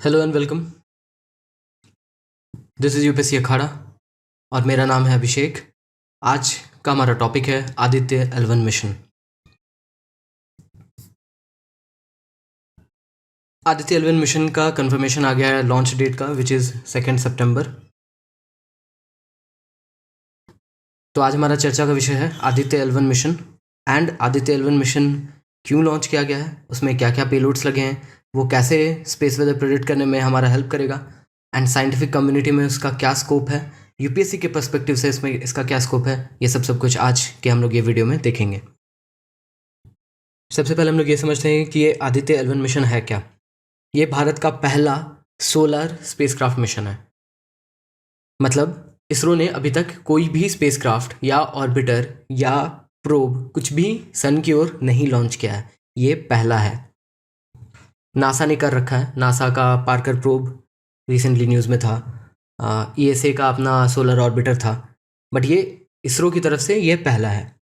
Hello and welcome. This is UPSC Akhada और मेरा नाम है अभिषेक। आज का हमारा टॉपिक है Aditya L1 mission. Aditya L1 mission का कंफर्मेशन आ गया है लॉन्च डेट का, विच इज़ 2 सितंबर। तो आज हमारा चर्चा का विषय है Aditya L1 mission and Aditya L1 mission क्यों लॉन्च किया गया है, उसमें क्या क्या पेलोड्स लगे हैं, वो कैसे स्पेस वेदर प्रेडिक्ट करने में हमारा हेल्प करेगा एंड साइंटिफिक कम्युनिटी में उसका क्या स्कोप है, यूपीएससी के पर्सपेक्टिव से इसमें इसका क्या स्कोप है, ये सब कुछ आज के हम लोग ये वीडियो में देखेंगे। सबसे पहले हम लोग ये समझते हैं कि ये आदित्य L1 मिशन है क्या। ये भारत का पहला सोलर स्पेसक्राफ्ट मिशन है। मतलब इसरो ने अभी तक कोई भी स्पेसक्राफ्ट या ऑर्बिटर या प्रोब कुछ भी सन की ओर नहीं लॉन्च किया है, ये पहला है। नासा ने कर रखा है, नासा का पार्कर प्रोब रिसेंटली न्यूज़ में था, ईएसए का अपना सोलर ऑर्बिटर था, बट ये इसरो की तरफ से ये पहला है।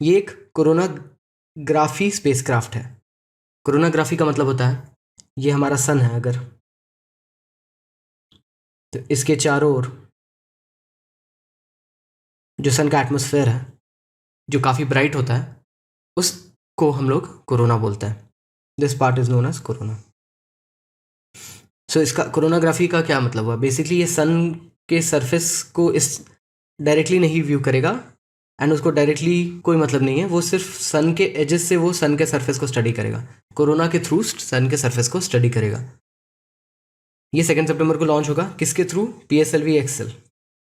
ये एक कोरोनाग्राफी स्पेसक्राफ्ट है। कोरोनाग्राफी का मतलब होता है ये हमारा सन है अगर, तो इसके चारों ओर जो सन का एटमॉस्फेयर है जो काफ़ी ब्राइट होता है उसको हम लोग कोरोना बोलते हैं। This part is known as corona. So इसका कोरोनाग्राफी का क्या मतलब हुआ, बेसिकली ये सन के सरफेस को इस डायरेक्टली नहीं व्यू करेगा एंड उसको डायरेक्टली कोई मतलब नहीं है, वो सिर्फ सन के एजेस से वो सन के सरफेस को स्टडी करेगा, कोरोना के थ्रू सन के सरफेस को स्टडी करेगा। ये 2 सितंबर को लॉन्च होगा। किसके थ्रू? PSLV XL।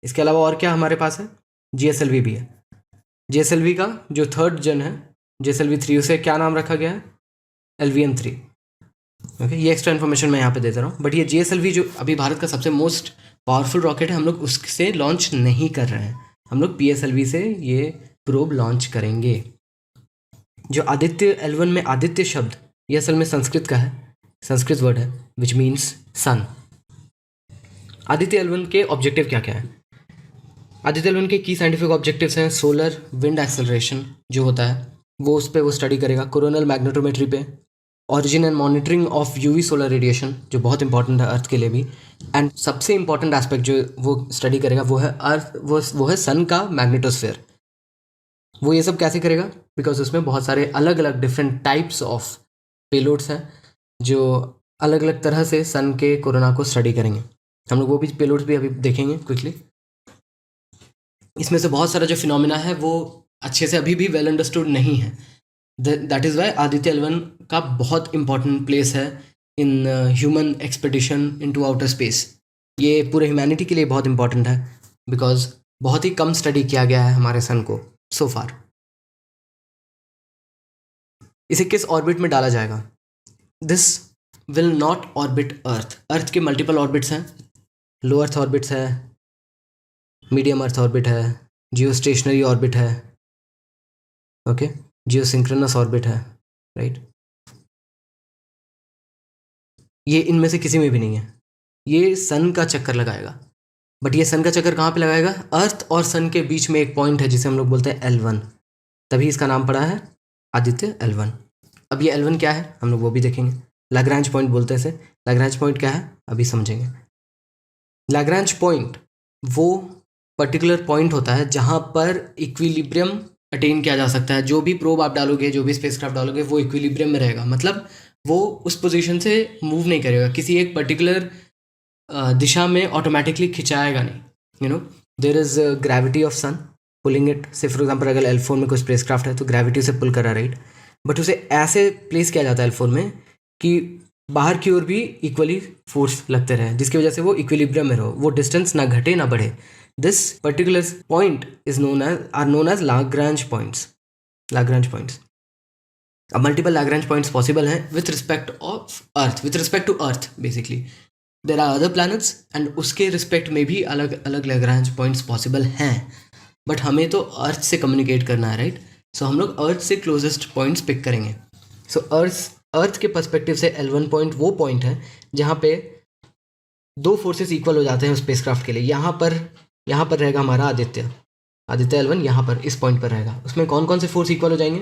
इसके अलावा और क्या हमारे पास है? GSLV भी है। GSLV का जो थर्ड जन है GSLV 3, उसे क्या नाम रखा गया है? LVM 3। ओके, ये एक्स्ट्रा इन्फॉर्मेशन मैं यहाँ पे देता रहा हूँ, बट ये GSLV जो अभी भारत का सबसे मोस्ट पावरफुल रॉकेट है, हम लोग उससे लॉन्च नहीं कर रहे हैं, हम लोग PSLV से ये प्रोब लॉन्च करेंगे। जो आदित्य L1 में आदित्य शब्द, ये असल में संस्कृत का है, संस्कृत वर्ड है which means sun. Aditya L1 के ऑब्जेक्टिव क्या क्या है? आदित्य L1 के की साइंटिफिक ऑब्जेक्टिव्स हैं सोलर विंड एक्सेलरेशन जो होता है वो उस पर वो स्टडी करेगा, कोरोनल मैग्नेटोमेट्री पे, origin and monitoring of UV solar radiation जो बहुत इंपॉर्टेंट है अर्थ के लिए भी, एंड सबसे इंपॉर्टेंट एस्पेक्ट जो वो स्टडी करेगा वो है अर्थ, वो है सन का मैग्नेटोस्फेयर। वो ये सब कैसे करेगा? बिकॉज उसमें बहुत सारे अलग अलग डिफरेंट टाइप्स ऑफ पेलोड्स हैं जो अलग अलग तरह से सन के कोरोना को स्टडी करेंगे। हम लोग वो भी पेलोड्स भी अभी देखेंगे क्विकली। इसमें से बहुत सारा जो फिनोमिना है वो अच्छे से अभी भी वेल अंडरस्टूड नहीं है। That is why Aditya L1 का बहुत इंपॉर्टेंट प्लेस है in human expedition into outer space. ये पूरे ह्यूमैनिटी के लिए बहुत इंपॉर्टेंट है बिकॉज बहुत ही कम स्टडी किया गया है हमारे सन को सो फार। इसे किस ऑर्बिट में डाला जाएगा? दिस विल नॉट ऑर्बिट अर्थ। अर्थ के मल्टीपल ऑर्बिट्स हैं, लो अर्थ ऑर्बिट्स है, मीडियम अर्थ ऑर्बिट है, जियो स्टेशनरी ऑर्बिट है, ओके, जियो सिंक्रोनस ऑर्बिट है, राइट। ये इनमें से किसी में भी नहीं है। ये सन का चक्कर लगाएगा, बट ये सन का चक्कर कहाँ पे लगाएगा? अर्थ और सन के बीच में एक पॉइंट है जिसे हम लोग बोलते हैं L1, तभी इसका नाम पड़ा है आदित्य L1। अब ये L1 क्या है हम लोग वो भी देखेंगे। लैग्रांज पॉइंट बोलते हैं इसे। लैग्रांज पॉइंट क्या है अभी समझेंगे। लैग्रांज पॉइंट वो पर्टिकुलर पॉइंट होता है जहाँ पर इक्विलिब्रियम अटेन किया जा सकता है। जो भी प्रोब आप डालोगे, जो भी स्पेसक्राफ्ट डालोगे, वो इक्विलिब्रियम में रहेगा, मतलब वो उस पोजीशन से मूव नहीं करेगा, किसी एक पर्टिकुलर दिशा में ऑटोमेटिकली खिंचाएगा नहीं। You know there is gravity of sun pulling it. Say for example अगर L4 में कोई स्पेसक्राफ्ट है तो ग्रेविटी से पुल कर रहा है, राइट, बट उसे ऐसे प्लेस किया जाता है L4 में कि बाहर की ओर भी इक्वली फोर्स लगते रहे, जिसकी वजह से वो इक्विलिब्रियम में रहो, वो डिस्टेंस ना घटे ना बढ़े। This particular point is known as Lagrange points. Lagrange points. अब मल्टीपल Lagrange points पॉसिबल हैं with respect of earth, with respect to earth basically. There are other planets and उसके रिस्पेक्ट में भी अलग अलग Lagrange points पॉसिबल हैं, but हमें तो अर्थ से कम्युनिकेट करना है, राइट। सो हम लोग अर्थ से क्लोजेस्ट पॉइंट्स पिक करेंगे। सो अर्थ के पर्सपेक्टिव से L1 पॉइंट वो पॉइंट है जहाँ पे दो फोर्सेस इक्वल हो जाते हैं स्पेसक्राफ्ट के लिए। यहाँ पर रहेगा हमारा आदित्य L1, यहाँ पर इस पॉइंट पर रहेगा। उसमें कौन कौन से फोर्स इक्वल हो जाएंगे?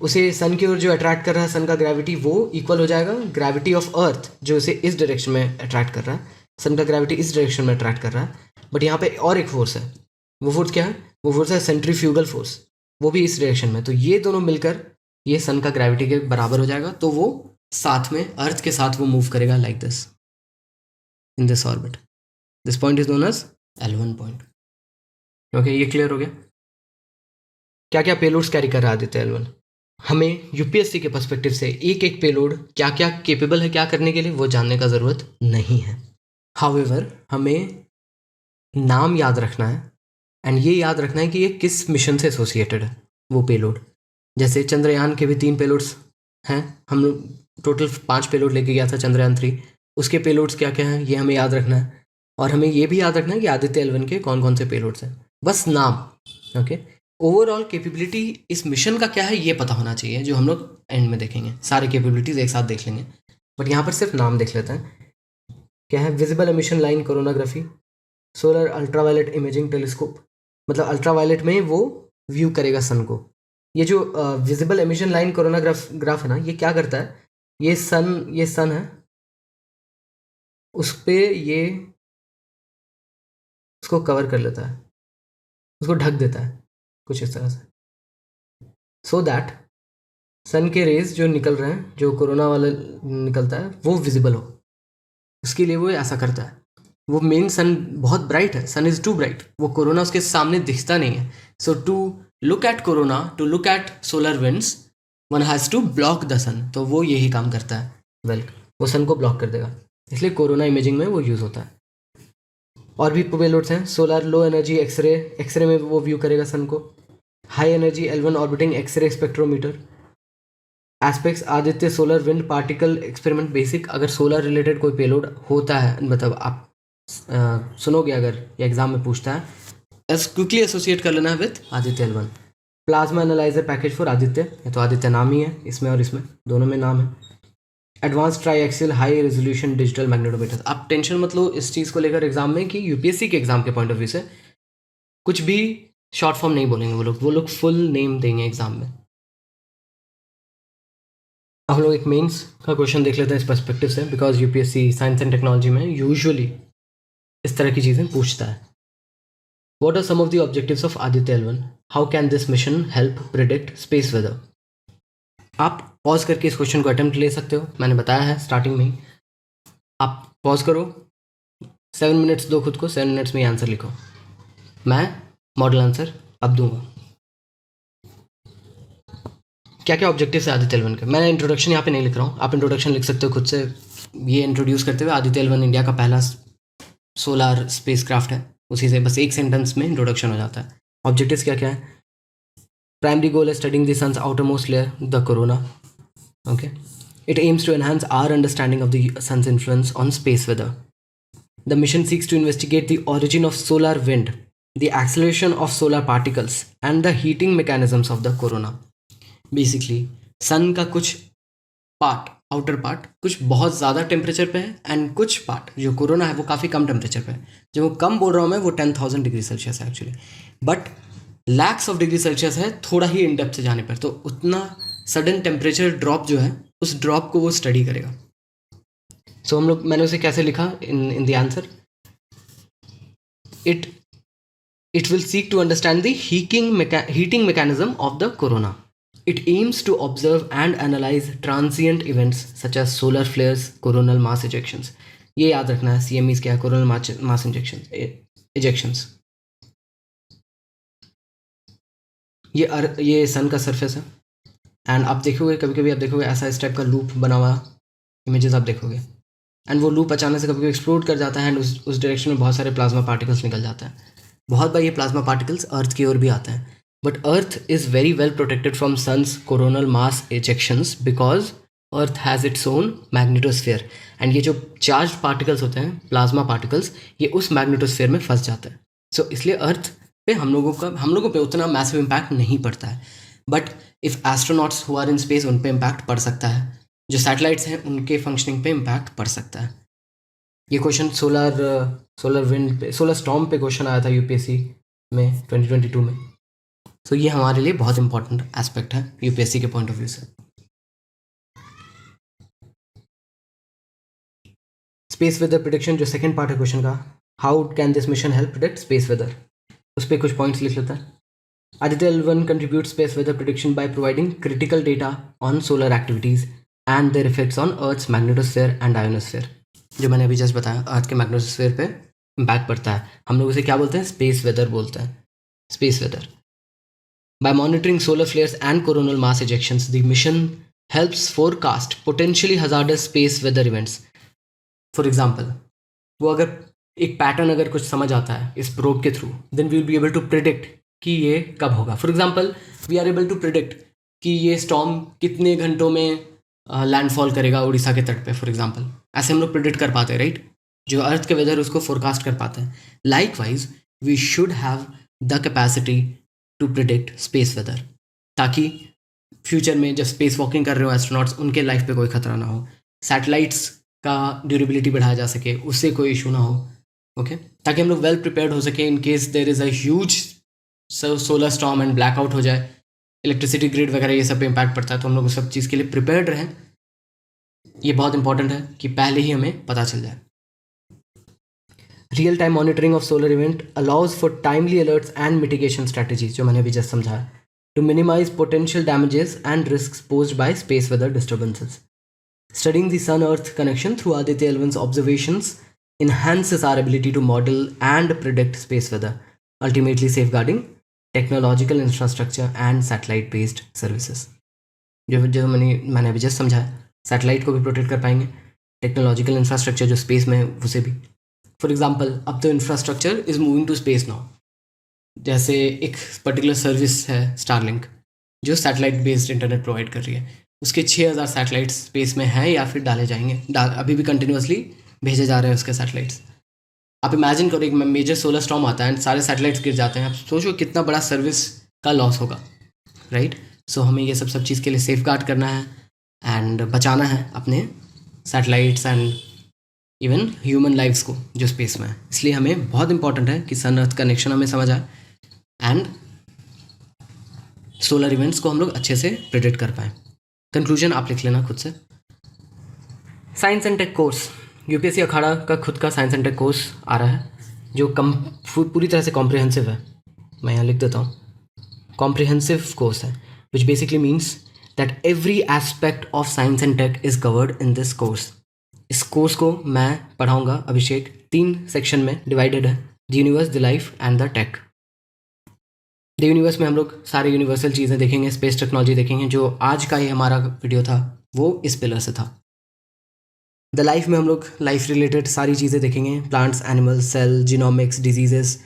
उसे सन की ओर जो अट्रैक्ट कर रहा है सन का ग्रेविटी, वो इक्वल हो जाएगा ग्रेविटी ऑफ अर्थ जो उसे इस डायरेक्शन में अट्रैक्ट कर रहा है। सन का ग्रेविटी इस डायरेक्शन में अट्रैक्ट कर रहा है, बट यहाँ पे और एक फोर्स है। वो फोर्स क्या है? वो फोर्स है सेंट्रीफ्यूगल फोर्स, वो भी इस डायरेक्शन में। तो ये दोनों मिलकर ये सन का ग्रेविटी के बराबर हो जाएगा, तो वो साथ में अर्थ के साथ वो मूव करेगा like this in this orbit. This point is known as L1 point. Okay, ये क्लियर हो गया? क्या क्या पेलोड्स कैरी कर रहा है आदित्य L1? हमें यूपीएससी के पर्सपेक्टिव से एक एक पेलोड क्या क्या केपेबल है क्या करने के लिए, वो जानने का ज़रूरत नहीं है। हाउएवर हमें नाम याद रखना है, एंड ये याद रखना है कि ये किस मिशन से एसोसिएटेड है वो पेलोड। जैसे चंद्रयान के भी 3 पेलोड्स हैं, हम लोग टोटल 5 पेलोड लेके गया था चंद्रयान 3, उसके पेलोड्स क्या क्या हैं ये हमें याद रखना है। और हमें ये भी याद रखना है कि आदित्य L1 के कौन कौन से पेलोड्स हैं, बस नाम। ओके, ओवरऑल कैपेबिलिटी इस मिशन का क्या है ये पता होना चाहिए, जो हम लोग एंड में देखेंगे। सारे कैपेबिलिटीज एक साथ देख लेंगे, बट यहाँ पर सिर्फ नाम देख लेते हैं। क्या है? Visible emission line coronagraphy, solar ultraviolet imaging telescope, मतलब अल्ट्रावायलेट में वो व्यू करेगा सन को। ये जो विजिबल एमिशन लाइन कोरोनाग्राफ है ना, ये क्या करता है? ये सन है, उस पे ये उसको कवर कर लेता है, उसको ढक देता है कुछ इस तरह से, सो दैट सन के रेज जो निकल रहे हैं, जो कोरोना वाला निकलता है, वो विजिबल हो। उसके लिए वो ऐसा करता है। वो मेन सन बहुत ब्राइट है, सन इज टू ब्राइट, वो कोरोना उसके सामने दिखता नहीं है। So to look at corona, to look at solar winds, one has to block the sun. तो वो यही काम करता है, वो सन को ब्लॉक कर देगा, इसलिए कोरोना इमेजिंग में वो यूज़ होता है। और भी पेलोड्स हैं, सोलर लो एनर्जी एक्सरे में वो व्यू करेगा सन को। High energy L1 orbiting X ray spectrometer, ASPEX Aditya solar wind particle experiment basic. अगर सोलर रिलेटेड कोई पेलोड होता है, मतलब आप सुनोगे अगर ये एग्जाम में पूछता है, एस क्विकली एसोसिएट कर लेना है with Aditya L1। Plasma analyser package for Aditya, ये तो आदित्य नाम ही है, इसमें और इसमें दोनों में नाम है। Advance try axial high resolution digital magnetometer. आप टेंशन मत लो इस चीज़ को लेकर एग्जाम में कि यूपीएससी के एग्जाम के पॉइंट ऑफ व्यू से कुछ भी शॉर्ट फॉर्म नहीं बोलेंगे वो लोग फुल नेम देंगे एग्जाम में। हम लोग एक मेंस का क्वेश्चन देख लेते हैं इस पर्सपेक्टिव से, because UPSC science and technology में यूजुअली इस तरह की चीज़ें पूछता है। What are some of the objectives of Aditya L1? How can this mission help predict space weather? आप पॉज करके इस क्वेश्चन को अटेम्प्ट ले सकते हो, मैंने बताया है स्टार्टिंग में ही। आप पॉज करो, 7 मिनट्स दो खुद को, 7 मिनट्स में आंसर लिखो। मैं मॉडल आंसर अब दूंगा। क्या क्या ऑब्जेक्टिव है आदित्य L1 के? मैं इंट्रोडक्शन यहाँ पे नहीं लिख रहा हूँ, आप इंट्रोडक्शन लिख सकते हो खुद से। ये इंट्रोड्यूस करते हुए आदित्य L1 इंडिया का पहला सोलर स्पेसक्राफ्ट है, उसी से बस एक सेंटेंस में इंट्रोडक्शन हो जाता है। ऑब्जेक्टिव्स क्या क्या है? प्राइमरी गोल है studying the sun's outermost layer, the corona. Okay, it aims to enhance our understanding of the sun's influence on space weather. The mission seeks to investigate the origin of solar wind, the acceleration of solar particles, and the heating mechanisms of the corona. Basically, सन का कुछ part, outer part, कुछ बहुत ज़्यादा temperature पे है, and कुछ part जो corona है वो काफ़ी कम टेम्परेचर पे है। जो कम बोल रहा हूँ मैं वो 10,000 डिग्री सेल्सियस है actually, but lakhs of degree Celsius है थोड़ा ही इन डेप्थ से जाने पर। तो उतना सडन टेम्परेचर ड्रॉप जो है, उस ड्रॉप को वो स्टडी करेगा। सो हम लोग, मैंने उसे कैसे लिखा in the answer, it will seek to understand the heating mechanism of the corona. It aims to observe and analyze transient events such as solar flares, coronal mass ejections. ये याद रखना है, CMEs क्या है? coronal mass ejections. ये सन का surface है, and आप देखोगे कभी कभी, आप देखोगे ऐसा इस टाइप का लूप बना हुआ इमेजेस आप देखोगे, एंड वो लूप अचानक से कभी कभी एक्सप्लोड कर जाता है, एंड उस डायरेक्शन में बहुत सारे प्लाज्मा पार्टिकल्स निकल जाता है। बहुत बार ये प्लाज्मा पार्टिकल्स अर्थ की ओर भी आते हैं, but earth is very well protected from sun's coronal mass ejections because earth has its own magnetosphere, and ये जो चार्ज पार्टिकल्स होते हैं, प्लाज्मा पार्टिकल्स, ये उस मैग्नेटोस्फेयर में फंस जाते हैं। सो इसलिए अर्थ पे हम लोगों पे उतना मैसिव इम्पैक्ट नहीं पड़ता है, but if astronauts who are in space, उन पे इम्पैक्ट पड़ सकता है। जो सैटेलाइट्स हैं उनके फंक्शनिंग पे इम्पैक्ट पड़ सकता है। ये क्वेश्चन सोलर विंड पे, सोलर स्टॉर्म पे क्वेश्चन आया था यूपीएससी में 2022 में। सो ये हमारे लिए बहुत इंपॉर्टेंट एस्पेक्ट है यूपीएससी के पॉइंट ऑफ व्यू से। स्पेस वेदर प्रिडिक्शन जो सेकंड पार्ट है क्वेश्चन का, how can this mission help predict space weather, उस पर कुछ पॉइंट्स लिख लेता है। Aditya L1 contributes space weather prediction by providing critical data on solar activities and their effects on Earth's magnetosphere and ionosphere। जो मैंने अभी जस्ट बताया, अर्थ के मैग्नेटोस्फीयर पे इम्पैक्ट पड़ता है, हम लोग उसे क्या बोलते हैं, स्पेस वेदर बोलते हैं, space weather. By monitoring solar flares and coronal mass ejections, the mission helps forecast potentially hazardous space weather events। For example, वो अगर एक पैटर्न अगर कुछ समझ आता है इस प्रोब के through, then we will be able to predict कि ये कब होगा। For example, we are able to predict कि ये स्टॉर्म कितने घंटों में लैंडफॉल करेगा उड़ीसा के तट पे, फॉर एग्जाम्पल। ऐसे हम लोग प्रिडिक्ट कर पाते हैं, राइट? जो अर्थ के वेदर उसको फोरकास्ट कर पाते हैं। Likewise we should have the capacity to predict space weather, ताकि फ्यूचर में जब स्पेस वॉकिंग कर रहे हो एस्ट्रोनॉट्स, उनके लाइफ पे कोई खतरा ना हो, सैटेलाइट्स का ड्यूरेबिलिटी बढ़ाया जा सके, उससे कोई इशू ना हो, ओके ताकि हम लोग वेल प्रिपेयर्ड हो सके in case there is a huge solar storm and blackout हो जाए, इलेक्ट्रिसिटी ग्रिड वगैरह ये सब पे इम्पैक्ट पड़ता है, तो हम लोग उस सब चीज़ के लिए प्रिपेयर्ड रहें। ये बहुत इंपॉर्टेंट है कि पहले ही हमें पता चल जाए। Real time monitoring of solar event allows for timely alerts and mitigation strategies, जो मैंने अभी जस्ट समझाया, to minimize potential damages and risk posed by space weather disturbances. Studying the Sun-Earth connection through Aditya L1's observations enhances our ability to model and predict space weather, ultimately safeguarding technological infrastructure and satellite-based services। जो मैंने अभी just समझा, satellite को भी protect कर पाएंगे, technological infrastructure जो space में है उसे भी। फॉर एग्जाम्पल, अब तो infrastructure is moving to space now. जैसे एक पर्टिकुलर सर्विस है स्टारलिंक, जो सैटेलाइट बेस्ड इंटरनेट प्रोवाइड कर रही है, उसके 6000 सैटेलाइट्स स्पेस में हैं या फिर डाले जाएंगे, अभी भी कंटिन्यूसली भेजे जा रहे हैं उसके सैटेलाइट्स। आप इमेजिन करो एक मेजर सोलर स्टॉर्म आता है एंड सारे सैटेलाइट्स गिर जाते हैं, आप सोचो कितना बड़ा सर्विस का लॉस होगा, राइट? सो हमें ये सब चीज़ के लिए सेफ गार्ड करना है एंड बचाना है अपने satellites and even human lifes को जो स्पेस में है। इसलिए हमें बहुत इंपॉर्टेंट है कि सन अर्थ कनेक्शन हमें समझ आए एंड सोलर इवेंट्स को हम लोग अच्छे से प्रेडिक्ट कर पाएँ। कंक्लूजन आप लिख लेना खुद से। Science and tech course, UPSC Akhada का खुद का साइंस एंड टेक कोर्स आ रहा है, जो पूरी तरह से कॉम्प्रिहेंसिव है। मैं यहाँ लिख देता हूँ, कॉम्प्रिहेंसिव कोर्स है, which basically means that every aspect of science and tech is covered in this course. इस कोर्स को मैं पढ़ाऊँगा, अभिषेक 3 सेक्शन में डिवाइडेड है, the universe, the life and the tech. The universe में हम लोग सारे यूनिवर्सल चीज़ें देखेंगे, स्पेस टेक्नोलॉजी देखेंगे, जो आज का ही हमारा वीडियो था वो इस पिलर से था। द लाइफ में हम लोग लाइफ रिलेटेड सारी चीज़ें देखेंगे, plants, animals, cell, genomics, diseases,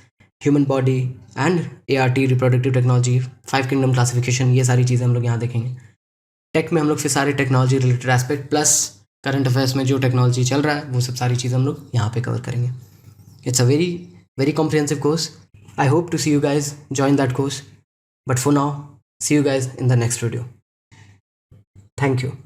human body and ART, reproductive technology, 5 kingdom classification, ये सारी चीज़ें हम लोग यहाँ देखेंगे। टेक में हम लोग फिर सारे technology related aspect plus current affairs में जो टेक्नोलॉजी चल रहा है वो सब सारी चीज़ें हम लोग यहाँ पे कवर करेंगे। It's a very very comprehensive course. I hope to see you guys join that course. But for now, see you guys in the next video. Thank you.